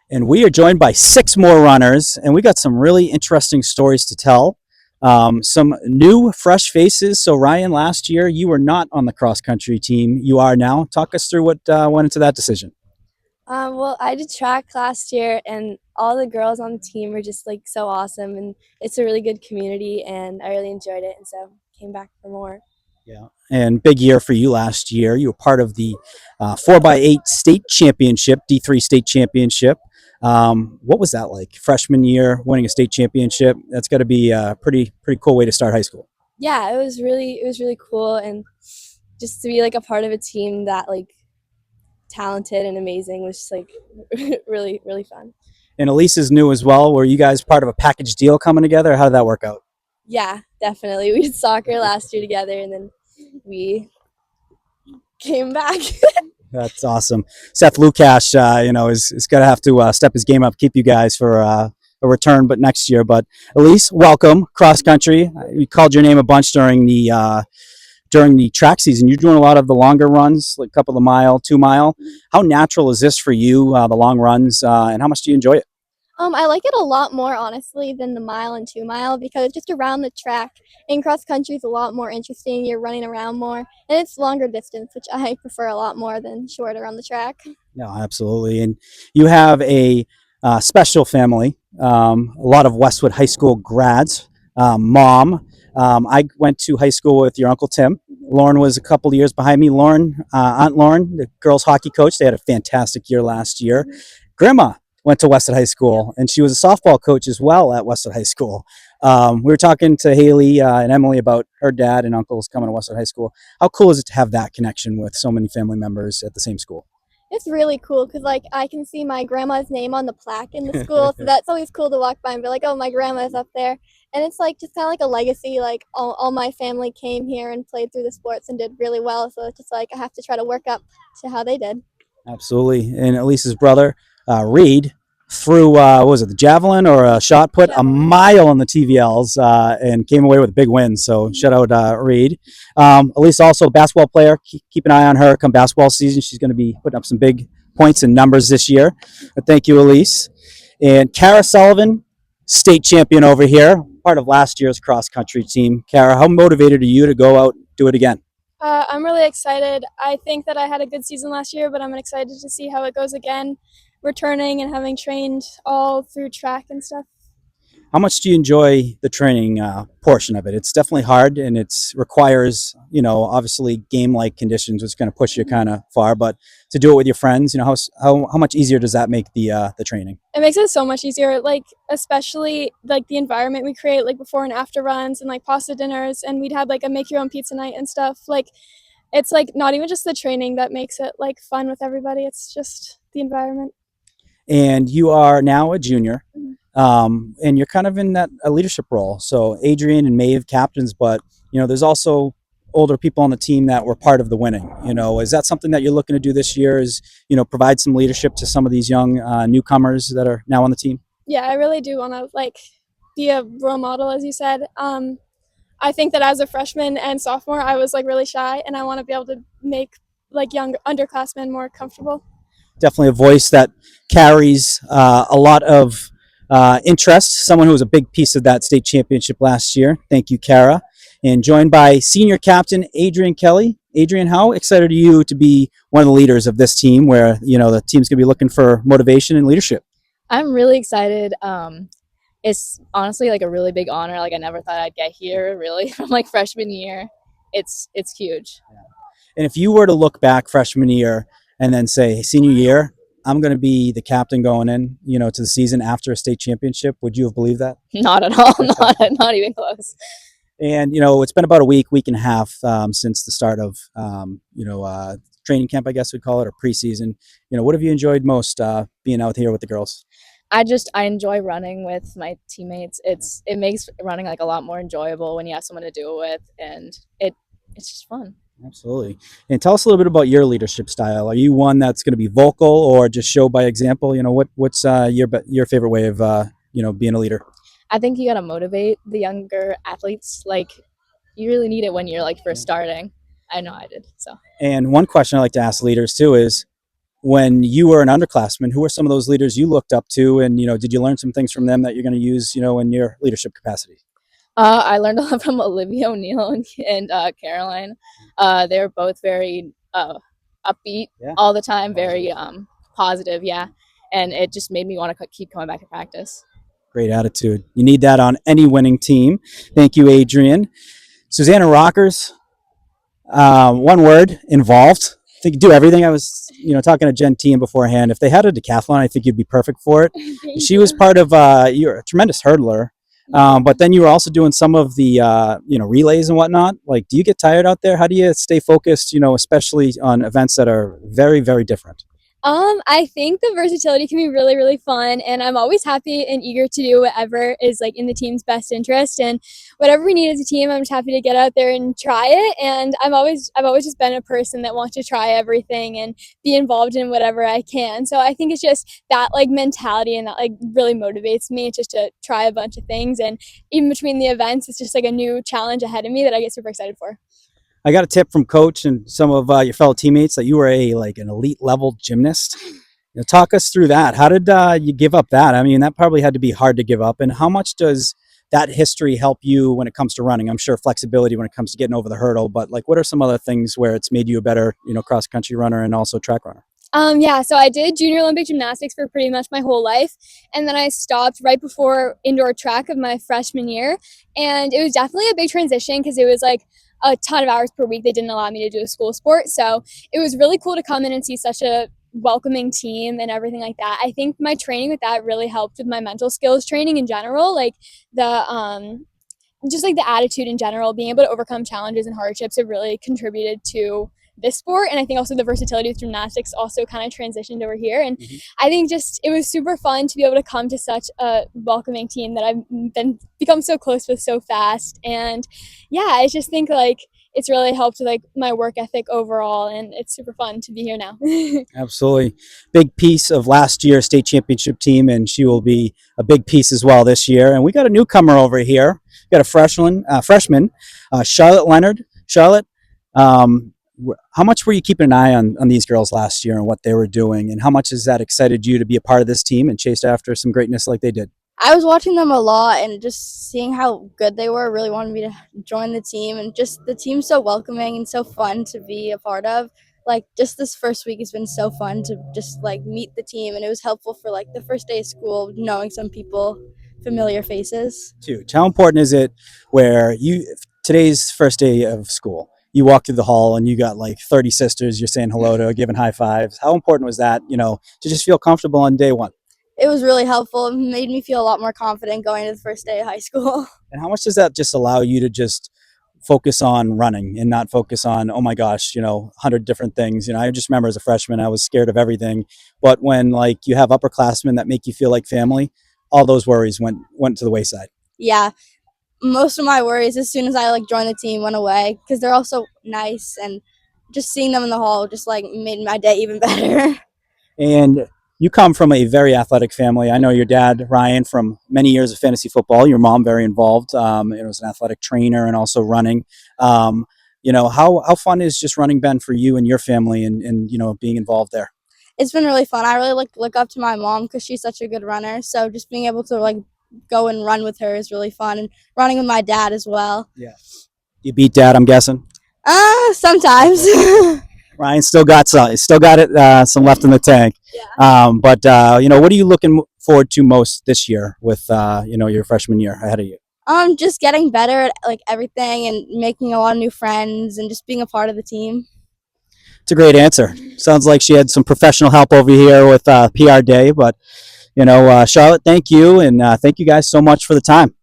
And we are joined by 6 more runners, and we got some really interesting stories to tell. Some new, fresh faces. So, Ryan, last year you were not on the cross country team. You are now. Talk us through what went into that decision. Well, I did track last year, and all the girls on the team were just like so awesome, and it's a really good community, and I really enjoyed it, and so came back for more. Yeah. And big year for you last year. You were part of the 4x8 state championship, D3 state championship. What was that like? Freshman year, winning a state championship. That's got to be a pretty cool way to start high school. Yeah, it was really cool, and just to be like a part of a team that like talented and amazing was just like really fun. And Elyse is new as well. Were you guys part of a package deal coming together? How did that work out? Yeah, definitely. We did soccer last year together, and then we came back. That's awesome. Seth Lukash, is going to have to step his game up, keep you guys for a return, but next year. But Elyse, welcome cross country. We called your name a bunch during the track season. You're doing a lot of the longer runs, like a couple of mile, 2 mile. How natural is this for you, the long runs, and how much do you enjoy it? I like it a lot more, honestly, than the mile and 2 mile because it's just around the track. And cross country is a lot more interesting. You're running around more, and it's longer distance, which I prefer a lot more than short around the track. No, absolutely. And you have a special family, a lot of Westwood High School grads. Mom, I went to high school with your Uncle Tim. Lauren was a couple of years behind me. Aunt Lauren, the girls hockey coach, they had a fantastic year last year. Grandma went to Westwood High School, and she was a softball coach as well at Westwood High School. We were talking to Haley and Emily about her dad and uncles coming to Westwood High School. How cool is it to have that connection with so many family members at the same school? It's really cool because like I can see my grandma's name on the plaque in the school, so that's always cool to walk by and be like, oh, my grandma's up there. And it's like just kind of like a legacy. Like all my family came here and played through the sports and did really well. So it's just like I have to try to work up to how they did. Absolutely. And Elise's brother, Reed, threw, what was it, the javelin or a shot put a Javelin. mile on the TVLs and came away with a big win. So shout out Reed. Elise, also a basketball player. Keep an eye on her come basketball season. She's going to be putting up some big points and numbers this year. But thank you, Elise. And Cara Sullivan, state champion over here, part of last year's cross country team. Cara, how motivated are you to go out do it again? I'm really excited. I think that I had a good season last year, but I'm excited to see how it goes again, returning and having trained all through track and stuff. How much do you enjoy the training portion of it? It's definitely hard, and it requires, obviously game-like conditions, which is going to push you kind of far. But to do it with your friends, how much easier does that make the training? It makes it so much easier, like especially like the environment we create, like before and after runs and like pasta dinners, and we'd have like a make your own pizza night and stuff. Like it's like not even just the training that makes it like fun with everybody. It's just the environment. And you are now a junior, Mhm. and you're kind of in that a leadership role. So Adrienne and Maeve captains, but there's also older people on the team that were part of the winning. Is that something that you're looking to do this year? Is provide some leadership to some of these young newcomers that are now on the team? Yeah, I really do want to like be a role model, as you said. I think that as a freshman and sophomore, I was like really shy, and I want to be able to make like young underclassmen more comfortable. Definitely a voice that carries a lot of interest. Someone who was a big piece of that state championship last year. Thank you, Cara. And joined by senior captain Adrienne Kelly. Adrienne, how excited are you to be one of the leaders of this team where, the team's going to be looking for motivation and leadership? I'm really excited. It's honestly like a really big honor. Like I never thought I'd get here really from like freshman year. It's huge. And if you were to look back freshman year and then say, hey, senior year, I'm going to be the captain going in, to the season after a state championship, would you have believed that? Not at all. Not even close. And, it's been about a week and a half since the start of, training camp, I guess we'd call it, or preseason. What have you enjoyed most being out here with the girls? I enjoy running with my teammates. It makes running like a lot more enjoyable when you have someone to do it with, and it's just fun. Absolutely. And tell us a little bit about your leadership style. Are you one that's going to be vocal or just show by example? What's your favorite way of being a leader? I think you gotta motivate the younger athletes. Like you really need it when you're like first starting. I know I did. So. And one question I like to ask leaders too is, when you were an underclassman, who were some of those leaders you looked up to, and did you learn some things from them that you're going to use, in your leadership capacity? I learned a lot from Olivia O'Neill and Caroline. They were both very upbeat Yeah. all the time, very positive, yeah. And it just made me want to keep coming back to practice. Great attitude. You need that on any winning team. Thank you, Adrienne. Susannah Rockers, one word, involved. I think you do everything. I was, talking to Jen Team beforehand. If they had a decathlon, I think you'd be perfect for it. She was part of, you're a tremendous hurdler. But then you were also doing some of the, relays and whatnot. Like, do you get tired out there? How do you stay focused, especially on events that are very, very different? I think the versatility can be really, really fun, and I'm always happy and eager to do whatever is like in the team's best interest, and whatever we need as a team, I'm just happy to get out there and try it. And I've always just been a person that wants to try everything and be involved in whatever I can. So I think it's just that like mentality, and that like really motivates me just to try a bunch of things. And even between the events, it's just like a new challenge ahead of me that I get super excited for. I got a tip from Coach and some of your fellow teammates that you were an elite level gymnast. Talk us through that. How did you give up that? I mean, that probably had to be hard to give up. And how much does that history help you when it comes to running? I'm sure flexibility when it comes to getting over the hurdle, but like, what are some other things where it's made you a better, cross country runner and also track runner? Yeah, so I did junior Olympic gymnastics for pretty much my whole life, and then I stopped right before indoor track of my freshman year, and it was definitely a big transition because it was like a ton of hours per week. They didn't allow me to do a school sport, so it was really cool to come in and see such a welcoming team and everything like that. I think my training with that really helped with my mental skills training in general, like the just like the attitude in general, being able to overcome challenges and hardships. It really contributed to this sport, and I think also the versatility with gymnastics also kind of transitioned over here. And I think just it was super fun to be able to come to such a welcoming team that I've become so close with so fast. And yeah, I just think like it's really helped with like my work ethic overall, and it's super fun to be here now. Absolutely. Big piece of last year's state championship team, and she will be a big piece as well this year. And we got a newcomer over here. We got a freshman, Charlotte Leonard. Charlotte, how much were you keeping an eye on these girls last year and what they were doing, and how much has that excited you to be a part of this team and chased after some greatness like they did? I was watching them a lot, and just seeing how good they were really wanted me to join the team. And just the team's so welcoming and so fun to be a part of. Like, just this first week has been so fun to just like meet the team, and it was helpful for like the first day of school, knowing some people, familiar faces. Huge. How important is it where today's first day of school, you walk through the hall and you got like 30 sisters you're saying hello to, giving high fives? How important was that, to just feel comfortable on day one? It was really helpful. It made me feel a lot more confident going to the first day of high school. And how much does that just allow you to just focus on running and not focus on, oh my gosh, 100 different things? I just remember as a freshman, I was scared of everything. But when like you have upperclassmen that make you feel like family, all those worries went to the wayside. Yeah. Most of my worries as soon as I like joined the team went away, because they're all so nice, and just seeing them in the hall just like made my day even better. And you come from a very athletic family. I know your dad, Ryan, from many years of fantasy football. Your mom, very involved. It was an athletic trainer and also running. How fun is just running been for you and your family, and being involved there? It's been really fun. I really look up to my mom because she's such a good runner. So just being able to like go and run with her is really fun, and running with my dad as well. Yeah. You beat dad, I'm guessing? Sometimes. Ryan still got it, some left in the tank. Yeah. But what are you looking forward to most this year with your freshman year ahead of you? Just getting better at like everything and making a lot of new friends and just being a part of the team. It's a great answer. Sounds like she had some professional help over here with PR Day, but Charlotte, thank you, and thank you guys so much for the time.